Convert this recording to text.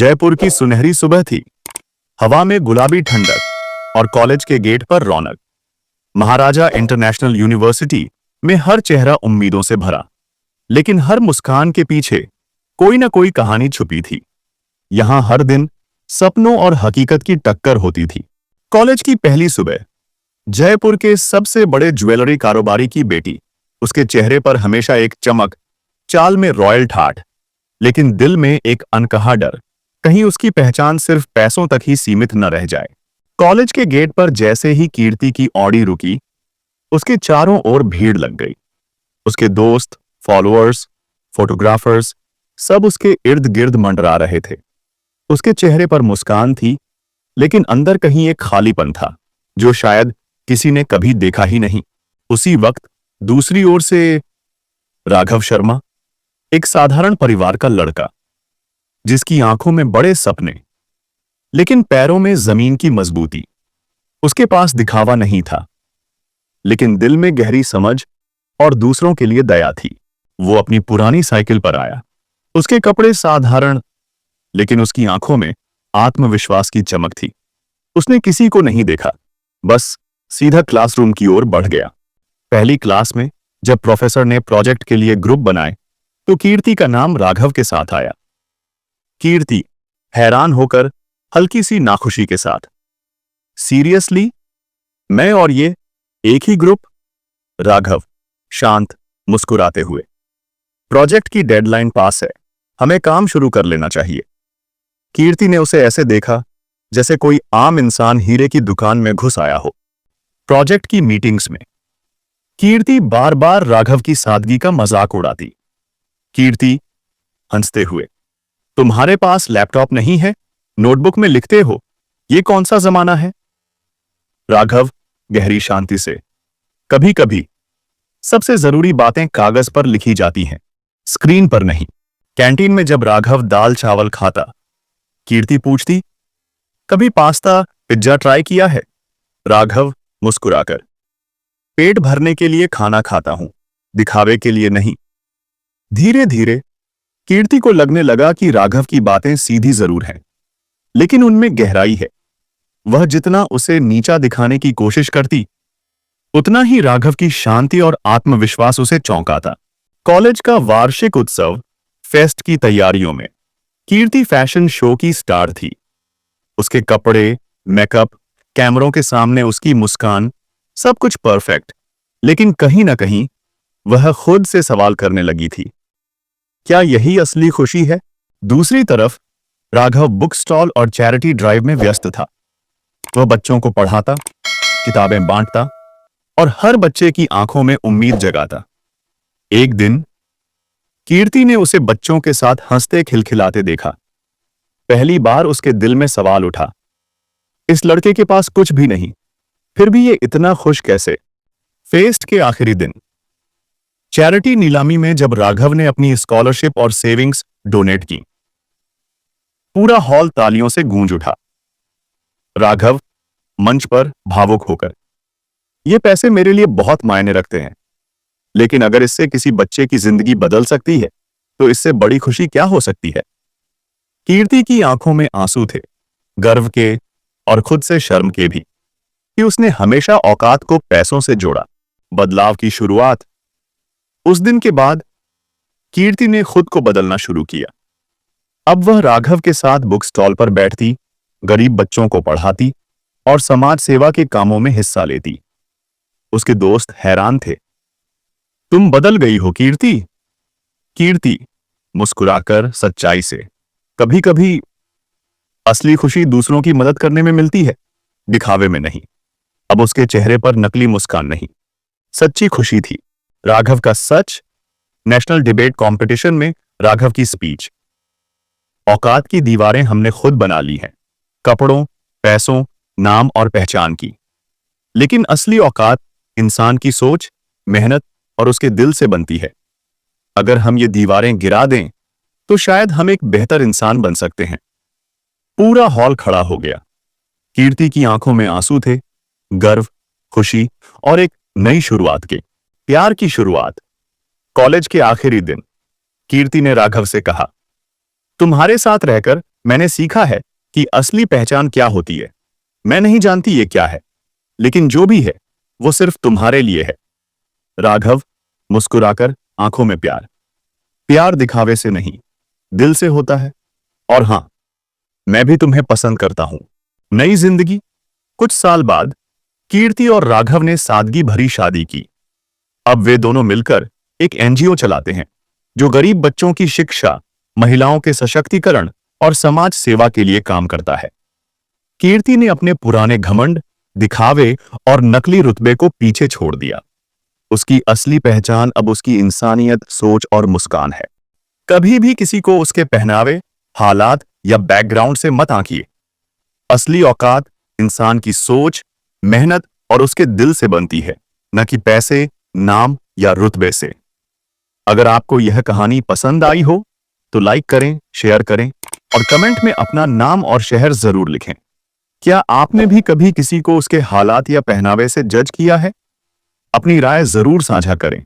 जयपुर की सुनहरी सुबह थी। हवा में गुलाबी ठंडक और कॉलेज के गेट पर रौनक। महाराजा इंटरनेशनल यूनिवर्सिटी में हर चेहरा उम्मीदों से भरा, लेकिन हर मुस्कान के पीछे कोई ना कोई कहानी छुपी थी। यहां हर दिन सपनों और हकीकत की टक्कर होती थी। कॉलेज की पहली सुबह। जयपुर के सबसे बड़े ज्वेलरी कारोबारी की बेटी। उसके चेहरे पर हमेशा एक चमक, चाल में रॉयल ठाठ, लेकिन दिल में एक अनकहा डर, कहीं उसकी पहचान सिर्फ पैसों तक ही सीमित न रह जाए। कॉलेज के गेट पर जैसे ही कीर्ति की ऑडी रुकी, उसके चारों ओर भीड़ लग गई। उसके दोस्त, फॉलोअर्स, फोटोग्राफर्स सब उसके इर्द गिर्द मंडरा रहे थे। उसके चेहरे पर मुस्कान थी, लेकिन अंदर कहीं एक खालीपन था जो शायद किसी ने कभी देखा ही नहीं। उसी वक्त दूसरी ओर से राघव शर्मा, एक साधारण परिवार का लड़का, जिसकी आंखों में बड़े सपने लेकिन पैरों में जमीन की मजबूती। उसके पास दिखावा नहीं था, लेकिन दिल में गहरी समझ और दूसरों के लिए दया थी। वो अपनी पुरानी साइकिल पर आया। उसके कपड़े साधारण, लेकिन उसकी आंखों में आत्मविश्वास की चमक थी। उसने किसी को नहीं देखा, बस सीधा क्लासरूम की ओर बढ़ गया। पहली क्लास में जब प्रोफेसर ने प्रोजेक्ट के लिए ग्रुप बनाए, तो कीर्ति का नाम राघव के साथ आया। कीर्ति हैरान होकर, हल्की सी नाखुशी के साथ, सीरियसली, मैं और ये एक ही ग्रुप? राघव शांत, मुस्कुराते हुए, प्रोजेक्ट की डेडलाइन पास है, हमें काम शुरू कर लेना चाहिए। कीर्ति ने उसे ऐसे देखा जैसे कोई आम इंसान हीरे की दुकान में घुस आया हो। प्रोजेक्ट की मीटिंग्स में कीर्ति बार बार राघव की सादगी का मजाक उड़ाती। कीर्ति हंसते हुए, तुम्हारे पास लैपटॉप नहीं है, नोटबुक में लिखते हो, ये कौन सा जमाना है? राघव गहरी शांति से, कभी कभी सबसे जरूरी बातें कागज पर लिखी जाती हैं, स्क्रीन पर नहीं। कैंटीन में जब राघव दाल चावल खाता, कीर्ति पूछती, कभी पास्ता पिज्जा ट्राई किया है? राघव मुस्कुराकर, पेट भरने के लिए खाना खाता हूं, दिखावे के लिए नहीं। धीरे धीरे कीर्ति को लगने लगा कि राघव की बातें सीधी जरूर हैं, लेकिन उनमें गहराई है। वह जितना उसे नीचा दिखाने की कोशिश करती, उतना ही राघव की शांति और आत्मविश्वास उसे चौंकाता। कॉलेज का वार्षिक उत्सव फेस्ट की तैयारियों में कीर्ति फैशन शो की स्टार थी। उसके कपड़े, मेकअप, कैमरों के सामने उसकी मुस्कान, सब कुछ परफेक्ट, लेकिन कहीं ना कहीं वह खुद से सवाल करने लगी थी, क्या यही असली खुशी है? दूसरी तरफ राघव बुक स्टॉल और चैरिटी ड्राइव में व्यस्त था। वह बच्चों को पढ़ाता, किताबें बांटता और हर बच्चे की आंखों में उम्मीद जगाता। एक दिन कीर्ति ने उसे बच्चों के साथ हंसते खिलखिलाते देखा। पहली बार उसके दिल में सवाल उठा, इस लड़के के पास कुछ भी नहीं, फिर भी ये इतना खुश कैसे? फेस्ट के आखिरी दिन चैरिटी नीलामी में जब राघव ने अपनी स्कॉलरशिप और सेविंग्स डोनेट की, पूरा हॉल तालियों से गूंज उठा। राघव मंच पर भावुक होकर, ये पैसे मेरे लिए बहुत मायने रखते हैं, लेकिन अगर इससे किसी बच्चे की जिंदगी बदल सकती है, तो इससे बड़ी खुशी क्या हो सकती है? कीर्ति की आंखों में आंसू थे, गर्व के और खुद से शर्म के भी, कि उसने हमेशा औकात को पैसों से जोड़ा। बदलाव की शुरुआत। उस दिन के बाद कीर्ति ने खुद को बदलना शुरू किया। अब वह राघव के साथ बुक स्टॉल पर बैठती, गरीब बच्चों को पढ़ाती और समाज सेवा के कामों में हिस्सा लेती। उसके दोस्त हैरान थे, तुम बदल गई हो कीर्ति। कीर्ति मुस्कुराकर सच्चाई से, कभी कभी असली खुशी दूसरों की मदद करने में मिलती है, दिखावे में नहीं। अब उसके चेहरे पर नकली मुस्कान नहीं, सच्ची खुशी थी। राघव का सच। नेशनल डिबेट कंपटीशन में राघव की स्पीच, औकात की दीवारें हमने खुद बना ली हैं, कपड़ों, पैसों, नाम और पहचान की, लेकिन असली औकात इंसान की सोच, मेहनत और उसके दिल से बनती है। अगर हम ये दीवारें गिरा दें, तो शायद हम एक बेहतर इंसान बन सकते हैं। पूरा हॉल खड़ा हो गया। कीर्ति की आंखों में आंसू थे, गर्व, खुशी और एक नई शुरुआत के, प्यार की शुरुआत। कॉलेज के आखिरी दिन कीर्ति ने राघव से कहा, तुम्हारे साथ रहकर मैंने सीखा है कि असली पहचान क्या होती है। मैं नहीं जानती ये क्या है, लेकिन जो भी है वो सिर्फ तुम्हारे लिए है। राघव, मुस्कुराकर, आंखों में प्यार। प्यार दिखावे से नहीं, दिल से होता है। और हां, मैं भी तुम्हें पसंद करता हूं। नई जिंदगी। कुछ साल बाद कीर्ति और राघव ने सादगी भरी शादी की। अब वे दोनों मिलकर एक एनजीओ चलाते हैं जो गरीब बच्चों की शिक्षा, महिलाओं के सशक्तिकरण और समाज सेवा के लिए काम करता है। कीर्ति ने अपने पुराने घमंड, दिखावे और नकली रुतबे को पीछे छोड़ दिया। उसकी असली पहचान अब उसकी इंसानियत, सोच और मुस्कान है। कभी भी किसी को उसके पहनावे, हालात या बैकग्राउंड से मत आंकिए। असली औकात इंसान की सोच, मेहनत और उसके दिल से बनती है, न कि पैसे, नाम या रुतबे से। अगर आपको यह कहानी पसंद आई हो तो लाइक करें, शेयर करें और कमेंट में अपना नाम और शहर जरूर लिखें। क्या आपने भी कभी किसी को उसके हालात या पहनावे से जज किया है? अपनी राय जरूर साझा करें।